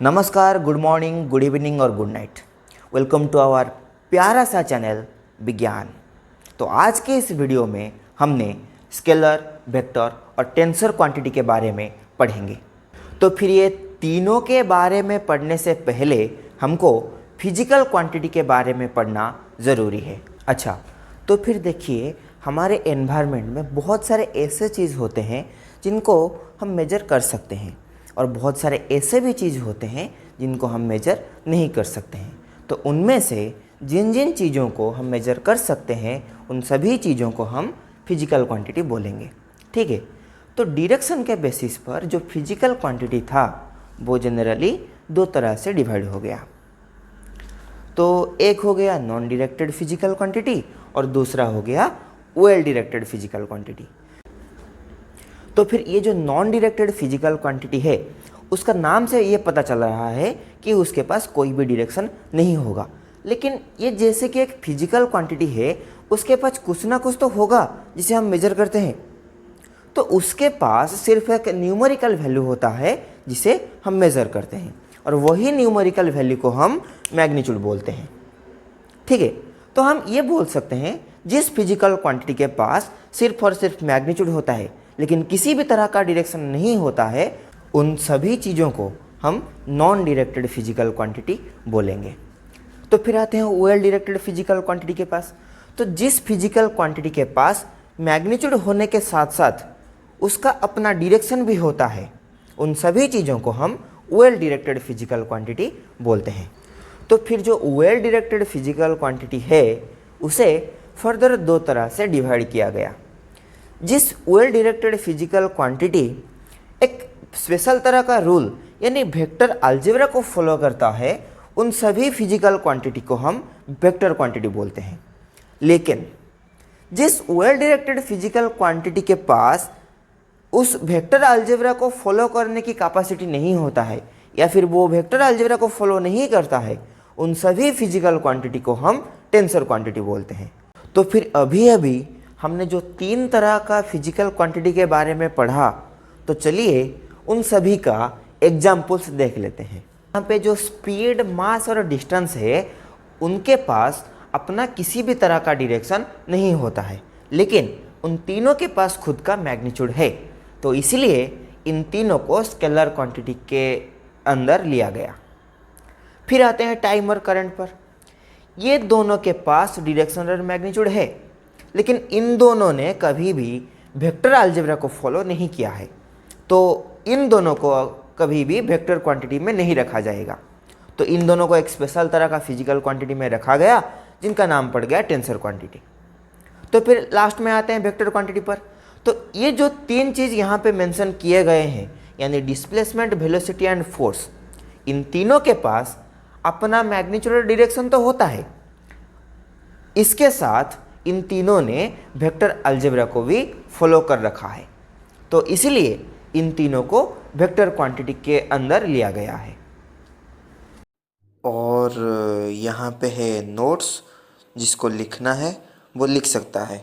नमस्कार, good morning, good evening और good night. Welcome to our प्यारा सा चैनल विज्ञान। तो आज के इस वीडियो में हमने स्केलर, वेक्टर और टेंसर क्वांटिटी के बारे में पढ़ेंगे। तो फिर ये तीनों के बारे में पढ़ने से पहले हमको फिजिकल क्वांटिटी के बारे में पढ़ना ज़रूरी है। अच्छा, तो फिर देखिए, हमारे एनवायरनमेंट में बहुत सारे ऐसे चीज़ होते हैं जिनको हम मेजर कर सकते हैं और बहुत सारे ऐसे भी चीज़ होते हैं जिनको हम मेजर नहीं कर सकते हैं। तो उनमें से जिन जिन चीज़ों को हम मेजर कर सकते हैं उन सभी चीज़ों को हम फिजिकल क्वांटिटी बोलेंगे। ठीक है, तो डायरेक्शन के बेसिस पर जो फिजिकल क्वांटिटी था वो जनरली दो तरह से डिवाइड हो गया। तो एक हो गया नॉन डायरेक्टेड फिजिकल क्वांटिटी और दूसरा हो गया वेल डायरेक्टेड फिजिकल क्वांटिटी। तो फिर ये जो नॉन डायरेक्टेड फिजिकल क्वांटिटी है उसका नाम से ये पता चल रहा है कि उसके पास कोई भी डायरेक्शन नहीं होगा। लेकिन ये जैसे कि एक फिजिकल क्वांटिटी है, उसके पास कुछ ना कुछ तो होगा जिसे हम मेजर करते हैं। तो उसके पास सिर्फ एक न्यूमेरिकल वैल्यू होता है जिसे हम मेज़र करते हैं और वही न्यूमेरिकल वैल्यू को हम मैग्नीट्यूड बोलते हैं। ठीक है, तो हम ये बोल सकते हैं जिस फिजिकल क्वांटिटी के पास सिर्फ और सिर्फ मैग्नीट्यूड होता है लेकिन किसी भी तरह का डायरेक्शन नहीं होता है, उन सभी चीज़ों को हम नॉन डायरेक्टेड फिजिकल क्वांटिटी बोलेंगे। तो फिर आते हैं वेल डायरेक्टेड फिजिकल क्वांटिटी के पास। तो जिस फिजिकल क्वांटिटी के पास मैग्नीट्यूड होने के साथ साथ उसका अपना डायरेक्शन भी होता है, उन सभी चीज़ों को हम वेल डायरेक्टेड फिजिकल क्वांटिटी बोलते हैं। तो फिर जो वेल डायरेक्टेड फिजिकल क्वांटिटी है उसे फर्दर दो तरह से डिवाइड किया गया। जिस वेल डायरेक्टेड फिजिकल क्वांटिटी एक स्पेशल तरह का रूल यानी वेक्टर अलजेब्रा को फॉलो करता है, उन सभी फिजिकल क्वांटिटी को हम वेक्टर क्वांटिटी बोलते हैं। लेकिन जिस वेल डायरेक्टेड फिजिकल क्वांटिटी के पास उस वेक्टर अलजेब्रा को फॉलो करने की कैपेसिटी नहीं होता है या फिर वो वेक्टर अलजेब्रा को फॉलो नहीं करता है, उन सभी फिजिकल क्वांटिटी को हम टेंसर क्वांटिटी बोलते हैं। तो फिर अभी अभी हमने जो तीन तरह का फिजिकल क्वांटिटी के बारे में पढ़ा, तो चलिए उन सभी का एग्जाम्पल्स देख लेते हैं। यहाँ पे जो स्पीड, मास और डिस्टेंस है उनके पास अपना किसी भी तरह का डायरेक्शन नहीं होता है, लेकिन उन तीनों के पास खुद का मैग्नीट्यूड है। तो इसलिए इन तीनों को स्केलर क्वांटिटी के अंदर लिया गया। फिर आते हैं टाइम और करंट पर। ये दोनों के पास डायरेक्शन और मैग्नीट्यूड है, लेकिन इन दोनों ने कभी भी वेक्टर अलजेब्रा को फॉलो नहीं किया है, तो इन दोनों को कभी भी वेक्टर क्वांटिटी में नहीं रखा जाएगा। तो इन दोनों को एक स्पेशल तरह का फिजिकल क्वांटिटी में रखा गया जिनका नाम पड़ गया टेंसर क्वांटिटी। तो फिर लास्ट में आते हैं वेक्टर क्वांटिटी पर। तो ये जो तीन चीज़ यहाँ पे मेंशन किए गए हैं यानी डिस्प्लेसमेंट, वेलोसिटी एंड फोर्स, इन तीनों के पास अपना मैग्नीट्यूड और डायरेक्शन तो होता है, इसके साथ इन तीनों ने वेक्टर अलजेब्रा को भी फॉलो कर रखा है। तो इसलिए इन तीनों को वेक्टर क्वांटिटी के अंदर लिया गया है। और यहाँ पे है नोट्स, जिसको लिखना है वो लिख सकता है।